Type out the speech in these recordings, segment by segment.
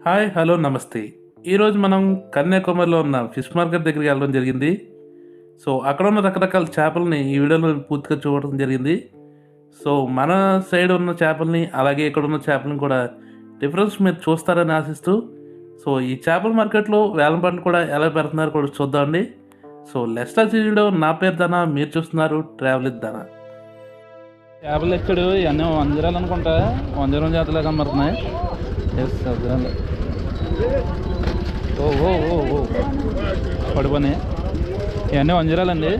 Hi, hello, నమస్తే. ఈరోజు మనం కన్యాకుమారిలో ఉన్న ఫిష్ మార్కెట్ దగ్గరికి వెళ్ళడం జరిగింది. సో, అక్కడ ఉన్న రకరకాల చేపలని ఈ వీడియోలో పూర్తిగా చూడడం జరిగింది. సో, మన సైడ్ ఉన్న చేపల్ని, అలాగే ఇక్కడ ఉన్న చేపలను కూడా డిఫరెన్స్ మీరు చూస్తారని ఆశిస్తూ, సో, ఈ చేపల మార్కెట్‌లో వేలం పాటలు కూడా ఎలా పెడుతున్నారో కూడా చూద్దామండి. So, let's start the video. నా పేరు ధన, మీరు చూస్తున్నారు ట్రావెల్ విత్ ధన. చేపలు తెచ్చాడు, ఇవన్నీ వంజరాలు అనుకుంటా, వంజరం జాతరలో కనబడుతున్నాయి. ఎస్, వంజరాలు. ఓ ఓ ఓ ఓ పడిపోయి ఇవన్నీ వంజరాలండి.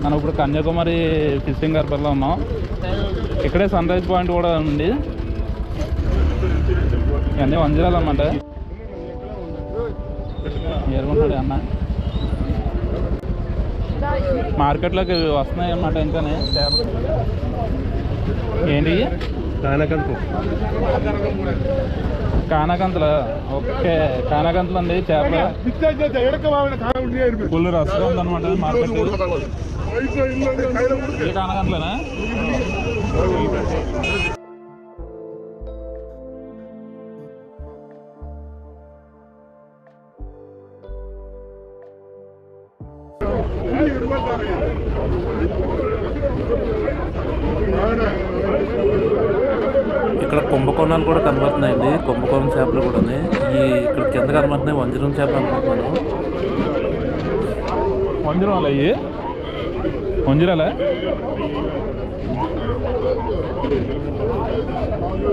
మనం ఇప్పుడు కన్యాకుమారి ఫిషింగ్ హార్బర్లో ఉన్నాం. ఇక్కడే సన్ రైజ్ పాయింట్ కూడా ఉంది. ఇవన్నీ వంజరాలు అన్నమాట. ఏరుకుంటాడు అన్న. మార్కెట్లోకి వస్తున్నాయి అన్నమాట. ఇంకానే ఏంటి కానకంతలు. ఓకే, కానకంతలు అండి చేపలు. ఫుల్ రస్గా ఉందన్నమాట మార్కెట్. కానకంతలేనా? ఇక్కడ కుంభకోణాలు కూడా కనబడుతున్నాయండి. కుంభకోణం చేపలు కూడా ఉన్నాయి. ఇక్కడ కింద కనబడుతున్నాయి వంజరం చేపలు అనుకుంటున్నాను. వంజరాలు అయ్యి వంజరాలే.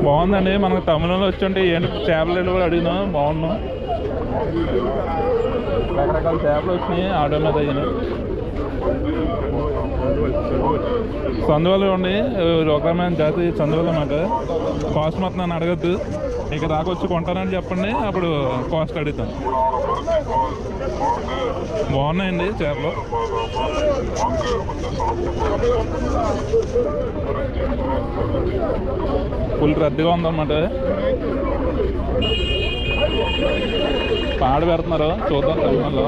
బాగుందండి. మనకు తమిళంలో వచ్చి ఏంటి చేపలు కూడా అడిగినా బాగున్నాం. రకరకాల చేపలు వచ్చినాయి ఆటో మీద. అయ్యాను చందువలు ఉండి ఒక రకమైన జాతి చందువలు అన్నమాట. కాస్ట్ మొత్తం నన్ను అడగద్దు. ఇక్కడ దాకా వచ్చి కొంటానని చెప్పండి, అప్పుడు కాస్ట్ అడుగుతాను. బాగున్నాయండి చేపలు. ఫుల్ రద్దీగా ఉందన్నమాట. పాడు పెడుతున్నారు, చూద్దాం తమిళంలో.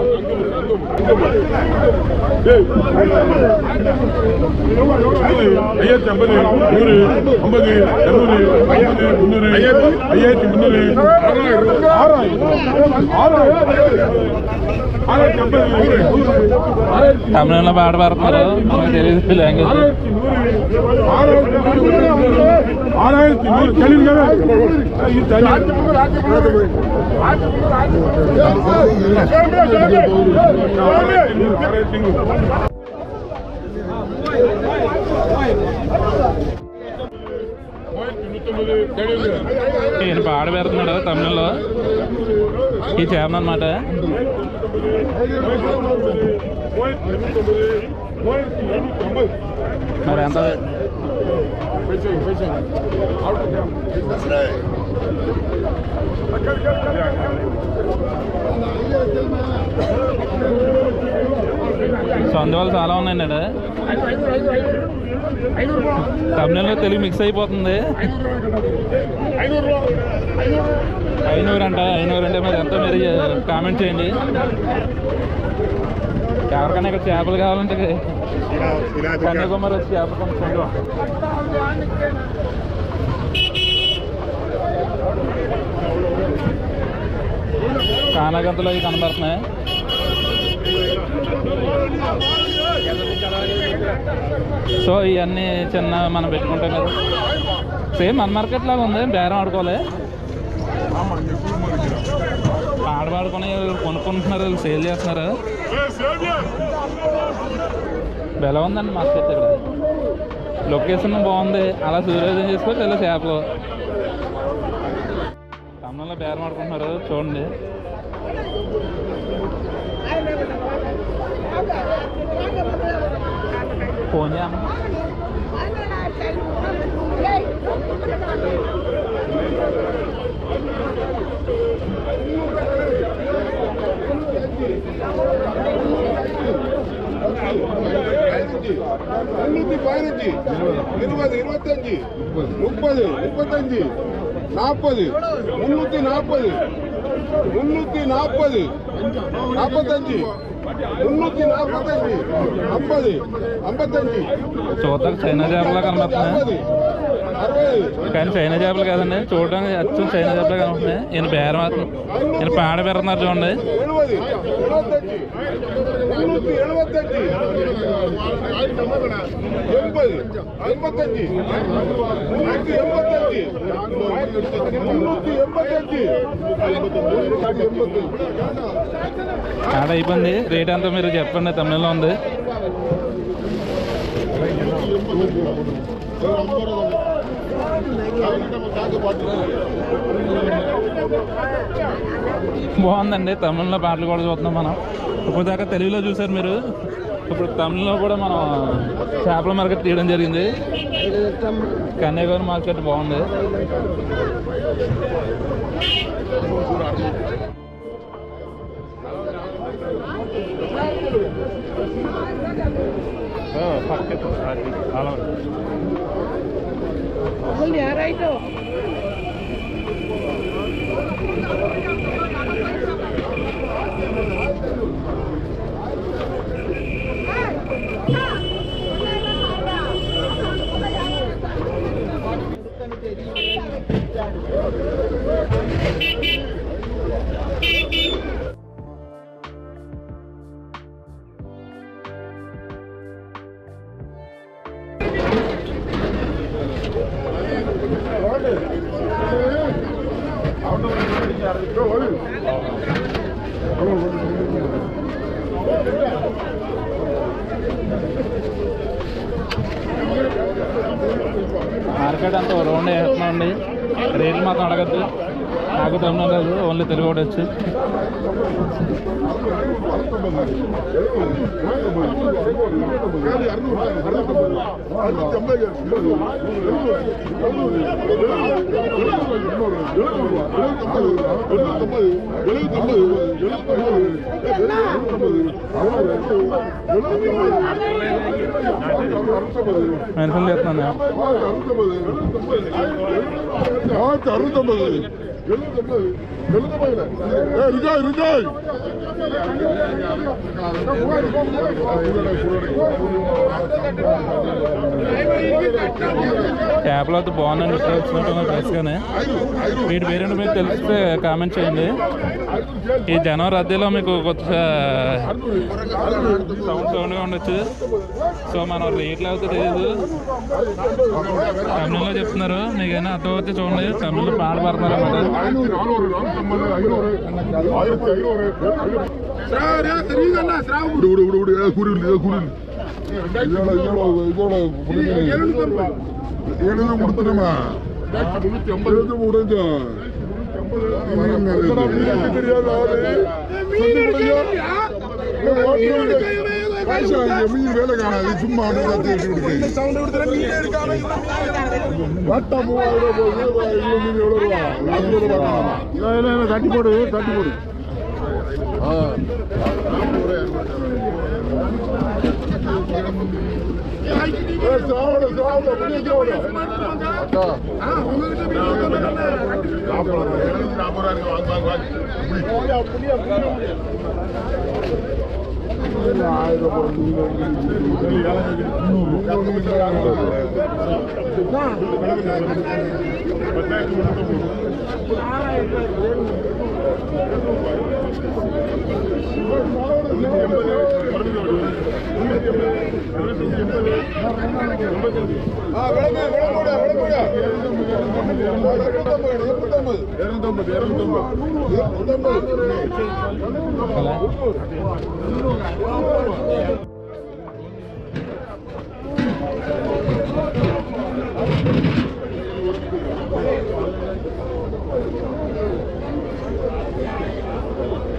తమిళంలో పాడు పెడుతున్నారు, మనకు తెలియదు లాంగ్వేజ్. ఈయన పాడ పెడుతున్నాడు తమిళంలో ఈ చేపను అన్నమాట. మరి ఎంత సో అందువల్ల చాలా ఉన్నాయండి. తమిళంలో తెలుగు మిక్స్ అయిపోతుంది. 500 అంట. 500 అంటే మరి ఎంతో మీరు కామెంట్ చేయండి. ఎవరికైనా ఇక్కడ చేపలు కావాలంటే కన్యాకుమారి వచ్చి చేపలు కొనుక్కోండి. కానగంతలు అవి కనబడుతున్నాయి. సో ఇవన్నీ చిన్న మనం పెట్టుకుంటాం కదా, సేమ్ మన మార్కెట్ లాగా ఉంది. బేరం ఆడుకోలే, ఆడవాడుకొని కొనుక్కుంటున్నారు, సేల్ చేస్తున్నారు. బెల ఉందండి మార్కెట్. ఇక్కడ లొకేషన్ బాగుంది. అలా సూర్యోదయం చేసుకోవచ్చు. ఇలా చేపలు తమిళంలో బేరం ఆడుకుంటున్నారు, చూడండి. ఫోన్ చేయమ్మా. మున్నూతి 15, 20, 25, 30, 35, 40, 340, 340, 45, 345, 50, 55. చూద్దాం చైనా చేపలా కనబడుతున్నాయి. కానీ చైనా చేపలు కాదండి, చూడడానికి అచ్చం చైనా చేపలు కనుకుంటున్నాయి. ఈయన బేరం ఈయన పాడ పెడుతున్నారు చూడండి. 70. ఆడ అయిపోయింది. రేట్ అంతా మీరు చెప్పండి, తమిళలో ఉంది. బాగుందండి. తమిళలో పాటలు కూడా చూస్తున్నాం మనం. ఇప్పుడు దాకా తెలుగులో చూసారు మీరు, ఇప్పుడు తమిళలో కూడా మనం చేపల మార్కెట్ తీయడం జరిగింది. కన్యాకుమారి మార్కెట్ బాగుంది. మార్కెట్ అంతా రౌండ్ వేస్తున్నామండి. రేట్లు మాత్రం అడగద్దు, నాకు తమిళ లేదు, ఓన్లీ తెలుగు కూడా వచ్చు. మెన్షన్ చేస్తున్నాను. చేపలు అయితే బాగున్నాయి, వచ్చినట్టు ఫ్రెష్గానే. వీటి పేరేంటో మీకు తెలిస్తే కామెంట్ చేయండి. ఈ జనవరి రద్దీలో మీకు కొత్త సౌండ్గా ఉండొచ్చు. సో మనం రేట్లు అయితే తెలియదు, తమిళలో చెప్తున్నారు. మీకైనా అర్థమైతే చూడండి, తమిళలో పాట పడుతున్నారు అన్నమాట. மீன் வேலை காணாது, சும்மா தட்டி போடு தட்டி போடு.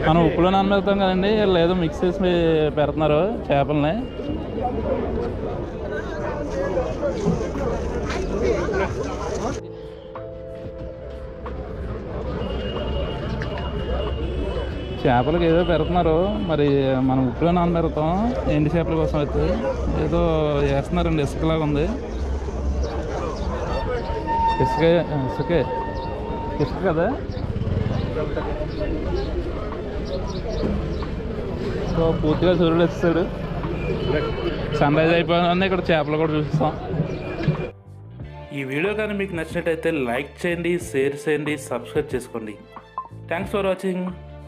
మనం ఉప్పులో నానబెడతాం కదండి, లేదో మిక్స్ చేసి పెడుతున్నారు చేపలని. చేపలకి ఏదో పెడుతున్నారు, మరి మనం ఉప్పులో నానబెడతాం ఎండి చేపల కోసం అయితే. ఏదో వేస్తున్నారండి, ఇసుకలాగా ఉంది. ఇసుకే ఇసుక కదా. సో పూర్తిగా సూర్యుడు వచ్చేసాడు, సన్ రైజ్ అయిపోయింది. ఇక్కడ చేపలు కూడా చూపిస్తాం. ఈ వీడియో కానీ మీకు నచ్చినట్టయితే లైక్ చేయండి, షేర్ చేయండి, సబ్స్క్రైబ్ చేసుకోండి. Thanks for watching.